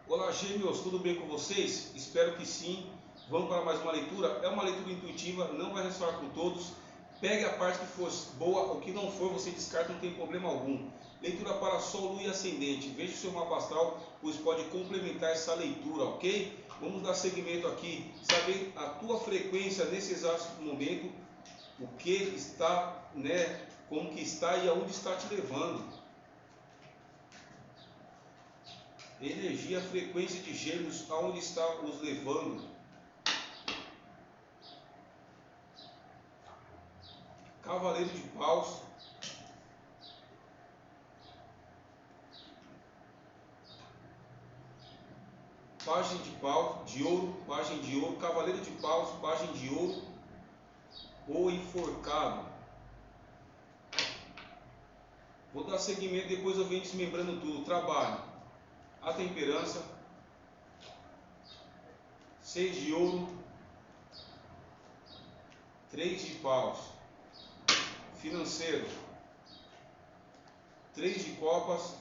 Olá, gêmeos, tudo bem com vocês? Espero que sim. Vamos para mais uma leitura. É uma leitura intuitiva, não vai ressoar com todos. Pegue a parte que for boa, o que não for você descarta, não tem problema algum. Leitura para Sol, Lua e Ascendente. Veja o seu mapa astral, pois pode complementar essa leitura, ok? Vamos dar seguimento aqui, saber a tua frequência nesse exato momento, o que está, como que está e aonde está te levando. Energia, frequência de Gêmeos, aonde está os levando? Cavaleiro de Paus, Pajem de Paus, de ouro, Pajem de ouro, Cavaleiro de Paus, Pajem de ouro, ou enforcado. Vou dar seguimento, depois eu venho desmembrando tudo. Trabalho, a temperança, 6 de ouro, 3 de paus. Financeiro, 3 de copas,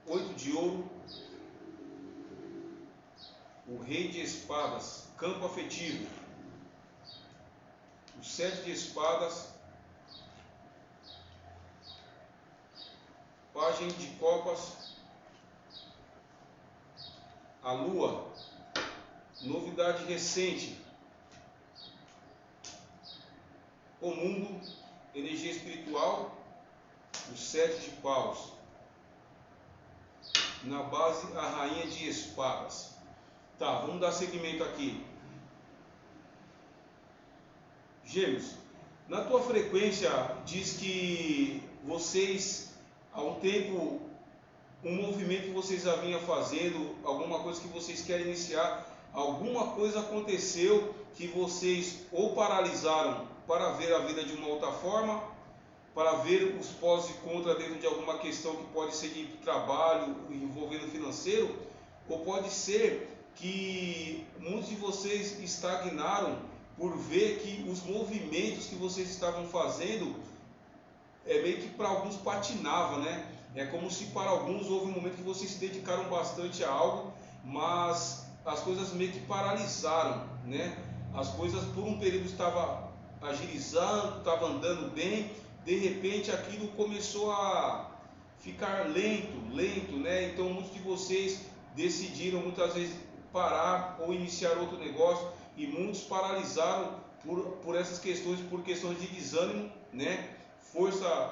8 de ouro, o rei de espadas. Campo afetivo, o 7 de espadas, Pajem de copas, a lua, novidade recente, o mundo, energia espiritual, o 7 de paus. Na base, a rainha de espadas. Tá, vamos dar seguimento aqui. Gêmeos, na tua frequência diz que vocês, há um tempo, um movimento que vocês já vinham fazendo, alguma coisa que vocês querem iniciar, alguma coisa aconteceu que vocês ou paralisaram para ver a vida de uma outra forma, para ver os pós e contras dentro de alguma questão que pode ser de trabalho envolvendo financeiro, ou pode ser que muitos de vocês estagnaram por ver que os movimentos que vocês estavam fazendo meio que para alguns patinava, né? É como se para alguns houve um momento que vocês se dedicaram bastante a algo, mas as coisas meio que paralisaram, né? As coisas por um período estavam agilizando, estavam andando bem, de repente aquilo começou a ficar lento, né? Então muitos de vocês decidiram muitas vezes parar ou iniciar outro negócio e muitos paralisaram por essas questões, por questões de desânimo, né?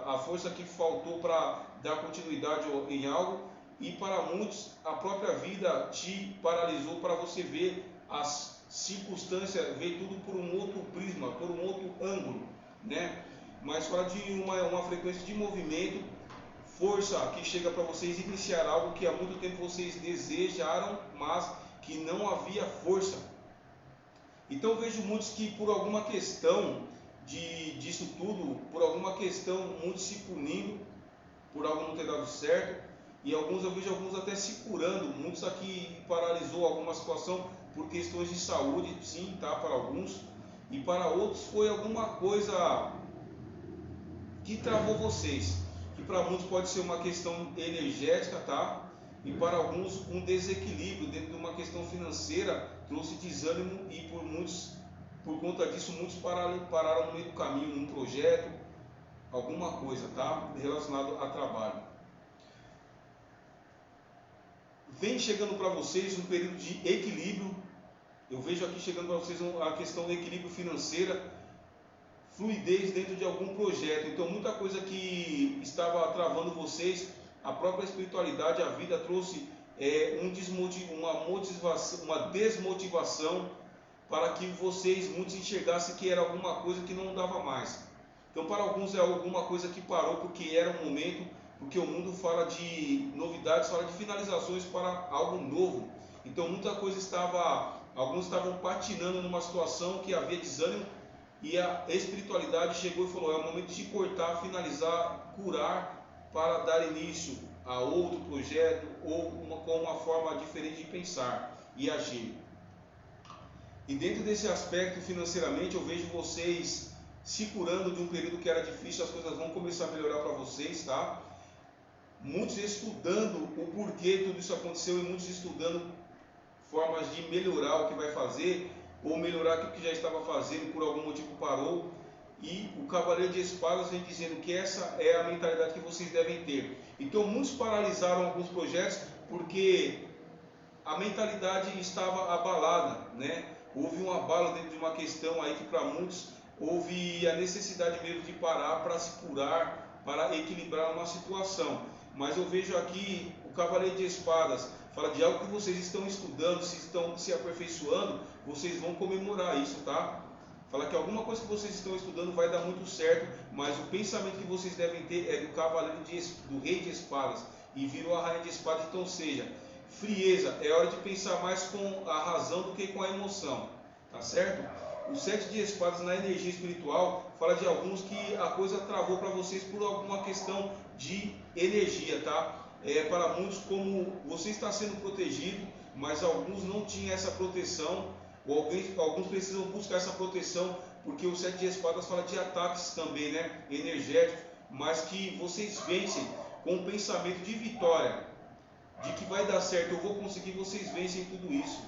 A força que faltou para dar continuidade em algo, e para muitos a própria vida te paralisou para você ver as circunstâncias, ver tudo por um outro prisma, por um outro ângulo, né? Mas fala de uma frequência de movimento, força que chega para vocês iniciar algo que há muito tempo vocês desejaram, mas que não havia força. Então vejo muitos que por alguma questão disso tudo, por alguma questão, muitos se punindo por algo não ter dado certo, e eu vejo alguns até se curando, muitos aqui paralisou alguma situação por questões de saúde, sim, tá, para alguns, e para outros foi alguma coisa que travou vocês, que para muitos pode ser uma questão energética, tá? E para alguns um desequilíbrio dentro de uma questão financeira trouxe desânimo, e por conta disso, muitos pararam no meio do caminho, num projeto, alguma coisa, tá? Relacionado a trabalho. Vem chegando para vocês um período de equilíbrio. Eu vejo aqui chegando para vocês a questão do equilíbrio financeiro, fluidez dentro de algum projeto. Então muita coisa que estava travando vocês, a própria espiritualidade, a vida trouxe uma desmotivação para que vocês muitos enxergassem que era alguma coisa que não dava mais. Então para alguns é alguma coisa que parou porque era um momento, porque o mundo fala de novidades, fala de finalizações para algo novo. Então muita coisa alguns estavam patinando numa situação que havia desânimo, e a espiritualidade chegou e falou: é o momento de cortar, finalizar, curar, para dar início a outro projeto ou com uma forma diferente de pensar e agir. E dentro desse aspecto financeiramente, eu vejo vocês se curando de um período que era difícil, as coisas vão começar a melhorar para vocês, tá? muitos estudando o porquê tudo isso aconteceu e muitos estudando formas de melhorar o que vai fazer ou melhorar aquilo que já estava fazendo, por algum motivo parou. E o Cavaleiro de Espadas vem dizendo que essa é a mentalidade que vocês devem ter. Então muitos paralisaram alguns projetos porque a mentalidade estava abalada, né? Houve um abalo dentro de uma questão aí que para muitos houve a necessidade mesmo de parar para se curar, para equilibrar uma situação. Mas eu vejo aqui o Cavaleiro de Espadas fala de algo que vocês estão estudando, se estão se aperfeiçoando, vocês vão comemorar isso, tá? Fala que alguma coisa que vocês estão estudando vai dar muito certo, mas o pensamento que vocês devem ter é do do Rei de Espadas e virou a Rainha de Espadas. Então seja frieza, é hora de pensar mais com a razão do que com a emoção, tá certo? O 7 de Espadas na energia espiritual fala de alguns que a coisa travou para vocês por alguma questão de energia, tá? Para muitos, como você está sendo protegido, mas alguns não tinham essa proteção, ou alguns precisam buscar essa proteção, porque o 7 de Espadas fala de ataques também, né? Energéticos, mas que vocês vencem com um pensamento de vitória, de que vai dar certo, eu vou conseguir, vocês vencem tudo isso.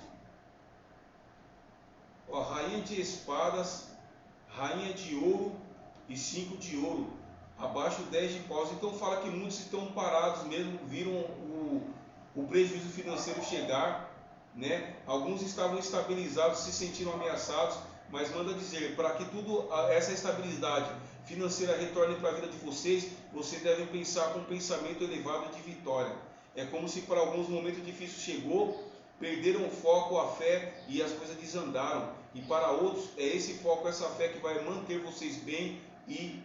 Ó, Rainha de Espadas, Rainha de Ouro e 5 de Ouro, abaixo 10 de paus. Então fala que muitos estão parados mesmo, viram o prejuízo financeiro chegar, né? Alguns estavam estabilizados, se sentiram ameaçados, mas manda dizer, para que tudo essa estabilidade financeira retorne para a vida de vocês, vocês devem pensar com um pensamento elevado de vitória. É como se para alguns momentos difíceis chegou, perderam o foco, a fé e as coisas desandaram. E para outros é esse foco, essa fé que vai manter vocês bem e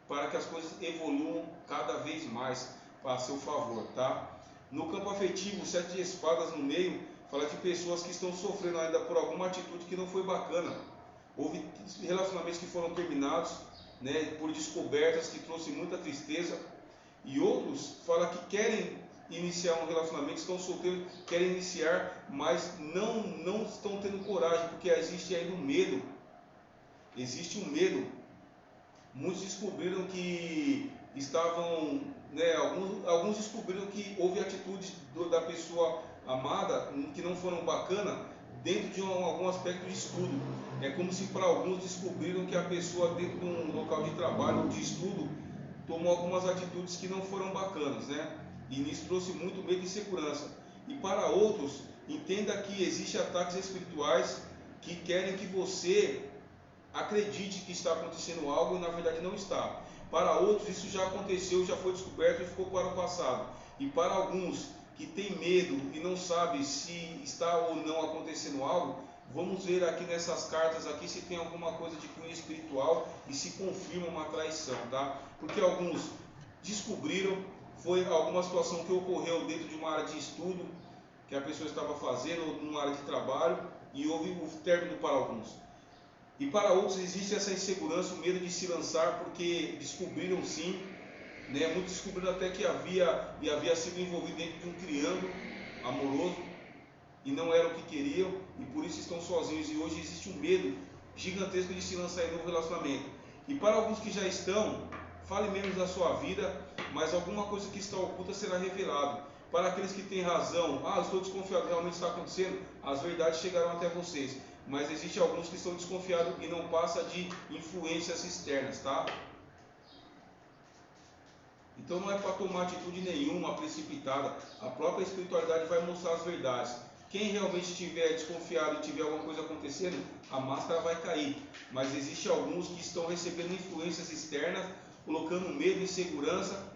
para que as coisas evoluam cada vez mais a seu favor, tá? No campo afetivo, o 7 de Espadas no meio fala de pessoas que estão sofrendo ainda por alguma atitude que não foi bacana. Houve relacionamentos que foram terminados, né, por descobertas que trouxe muita tristeza, e outros falam que querem iniciar um relacionamento, estão solteiros, querem iniciar, mas não estão tendo coragem, porque existe ainda um medo. Existe um medo. Muitos descobriram que estavam, né, alguns descobriram que houve atitudes da pessoa amada que não foram bacanas dentro de algum aspecto de estudo. É como se para alguns descobriram que a pessoa dentro de um local de trabalho ou de estudo tomou algumas atitudes que não foram bacanas, né? E nisso trouxe muito medo e insegurança. E para outros, entenda que existem ataques espirituais que querem que você acredite que está acontecendo algo e na verdade não está. Para outros isso já aconteceu, já foi descoberto e ficou para o passado. E para alguns que têm medo e não sabem se está ou não acontecendo algo, vamos ver aqui nessas cartas aqui se tem alguma coisa de cunho espiritual e se confirma uma traição, tá? Porque alguns descobriram, foi alguma situação que ocorreu dentro de uma área de estudo que a pessoa estava fazendo ou numa área de trabalho e houve o término para alguns. E para outros existe essa insegurança, o medo de se lançar, porque descobriram sim, né? Muitos descobriram até que havia sido envolvido dentro de um triângulo amoroso e não era o que queriam e por isso estão sozinhos. E hoje existe um medo gigantesco de se lançar em novo relacionamento. E para alguns que já estão, fale menos da sua vida, mas alguma coisa que está oculta será revelado. Para aqueles que têm razão, estou desconfiado, realmente está acontecendo, as verdades chegarão até vocês. Mas existe alguns que estão desconfiados e não passa de influências externas, tá? Então não é para tomar atitude nenhuma precipitada. A própria espiritualidade vai mostrar as verdades. Quem realmente estiver desconfiado e tiver alguma coisa acontecendo, a máscara vai cair. Mas existe alguns que estão recebendo influências externas, colocando medo e insegurança,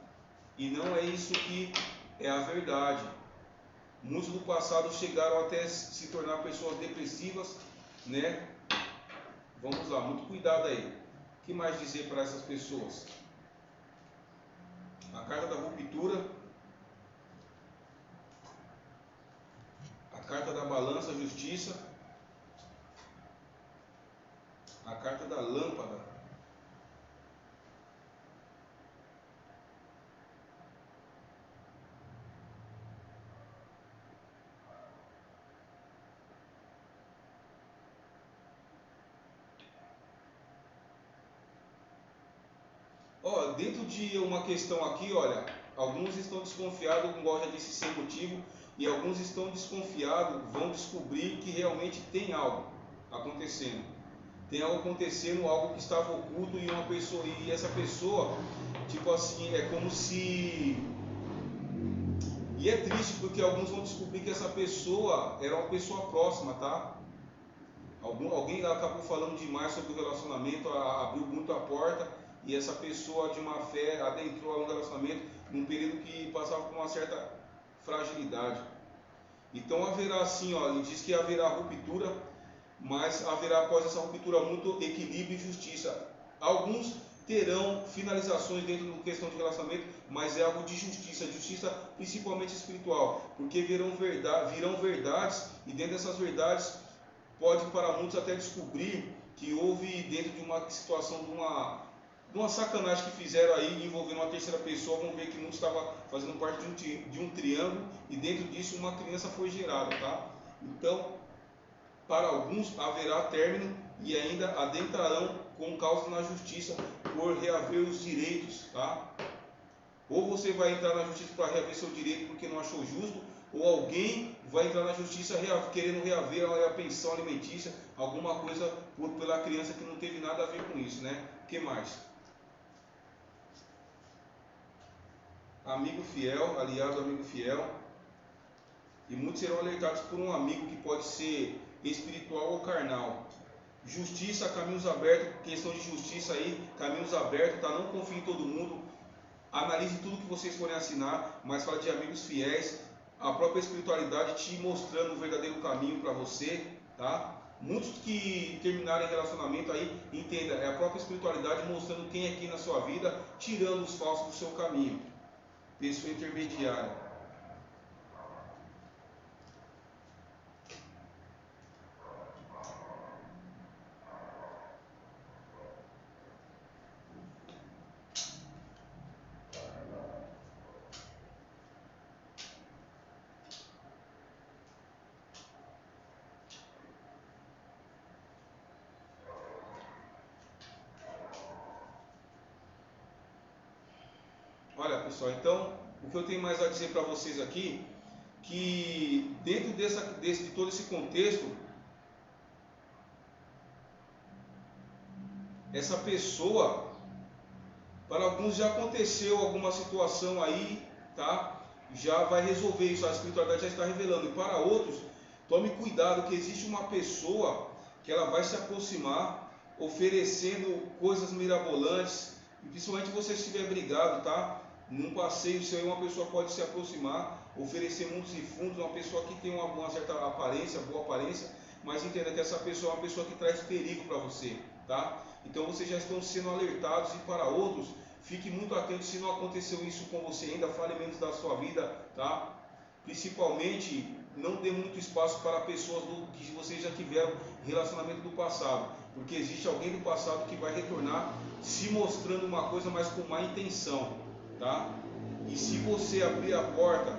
e não é isso que é a verdade. Muitos do passado chegaram até se tornar pessoas depressivas, né? Vamos lá, muito cuidado aí. O que mais dizer para essas pessoas? A carta da ruptura, a carta da balança, justiça, a carta da lâmpada. Ó, dentro de uma questão aqui, olha, alguns estão desconfiados, como eu já disse, sem motivo, e alguns estão desconfiados, vão descobrir que realmente tem algo acontecendo. Tem algo acontecendo, algo que estava oculto, e uma pessoa, e essa pessoa, tipo assim, é como se... E é triste porque alguns vão descobrir que essa pessoa era uma pessoa próxima, tá? Alguém acabou falando demais sobre o relacionamento, abriu muito a porta, e essa pessoa de má fé adentrou um relacionamento num período que passava por uma certa fragilidade. Então haverá assim, ó, ele diz que haverá ruptura, mas haverá após essa ruptura muito equilíbrio e justiça. Alguns terão finalizações dentro da questão de relacionamento, mas é algo de justiça, justiça principalmente espiritual, porque virão verdades, e dentro dessas verdades pode para muitos até descobrir que houve dentro de uma situação de uma sacanagem que fizeram aí envolvendo uma terceira pessoa. Vão ver que muitos estavam fazendo parte de um triângulo, e dentro disso uma criança foi gerada, tá? Então, para alguns haverá término e ainda adentrarão com causa na justiça por reaver os direitos, tá? Ou você vai entrar na justiça para reaver seu direito porque não achou justo, ou alguém vai entrar na justiça querendo reaver a pensão alimentícia, alguma coisa pela criança que não teve nada a ver com isso, né? O que mais? Amigo fiel, aliado amigo fiel. E muitos serão alertados por um amigo que pode ser espiritual ou carnal. Justiça, caminhos abertos, questão de justiça aí, caminhos abertos, tá? Não confie em todo mundo. Analise tudo que vocês forem assinar, mas fala de amigos fiéis, a própria espiritualidade te mostrando o verdadeiro caminho para você, tá? Muitos que terminarem relacionamento aí, entenda, é a própria espiritualidade mostrando quem é quem na sua vida, tirando os falsos do seu caminho. Pessoa intermediária. Olha pessoal, então o que eu tenho mais a dizer para vocês aqui, que dentro de todo esse contexto, essa pessoa, para alguns já aconteceu alguma situação aí, tá? Já vai resolver isso, a espiritualidade já está revelando. E para outros, tome cuidado que existe uma pessoa que ela vai se aproximar oferecendo coisas mirabolantes, e principalmente você se estiver brigado, tá? Num passeio seu, uma pessoa pode se aproximar, oferecer mundos e fundos, uma pessoa que tem uma certa aparência, boa aparência, mas entenda que essa pessoa é uma pessoa que traz perigo para você, tá? Então vocês já estão sendo alertados, e para outros, fique muito atento se não aconteceu isso com você ainda, fale menos da sua vida, tá? Principalmente, não dê muito espaço para pessoas que vocês já tiveram relacionamento do passado, porque existe alguém do passado que vai retornar se mostrando uma coisa, mas com má intenção, tá? E se você abrir a porta,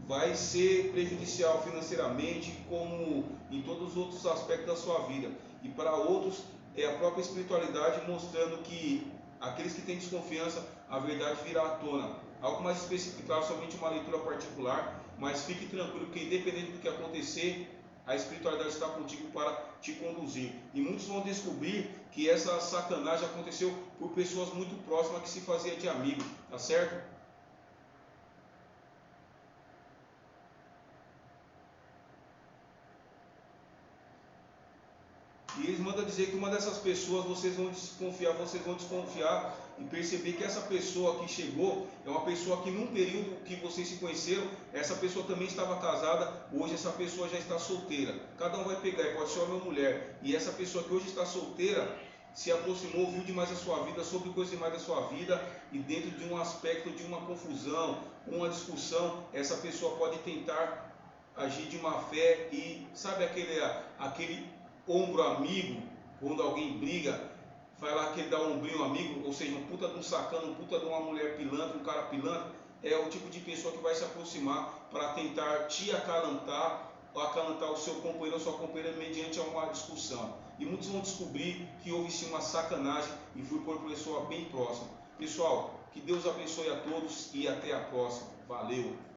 vai ser prejudicial financeiramente, como em todos os outros aspectos da sua vida. E para outros, é a própria espiritualidade mostrando que aqueles que têm desconfiança, a verdade virá à tona. Algo mais específico, claro, somente uma leitura particular, mas fique tranquilo que independente do que acontecer, a espiritualidade está contigo para te conduzir. E muitos vão descobrir que essa sacanagem aconteceu por pessoas muito próximas que se fazia de amigo, tá certo? E eles mandam dizer que uma dessas pessoas vocês vão desconfiar e perceber que essa pessoa que chegou é uma pessoa que num período que vocês se conheceram, essa pessoa também estava casada, hoje essa pessoa já está solteira. Cada um vai pegar, pode ser homem ou mulher, e essa pessoa que hoje está solteira se aproximou, viu demais a sua vida, soube coisas demais da sua vida, e dentro de um aspecto de uma confusão, uma discussão, essa pessoa pode tentar agir de má fé e sabe aquele ombro amigo, quando alguém briga, vai lá que ele dá um ombrinho amigo, ou seja, um puta de um sacano, um puta de uma mulher pilantra, um cara pilantra, é o tipo de pessoa que vai se aproximar para tentar te acalantar, ou acalantar o seu companheiro ou sua companheira mediante uma discussão. E muitos vão descobrir que houve sim uma sacanagem e foi por pessoa bem próxima. Pessoal, Que Deus abençoe a todos e até a próxima. Valeu!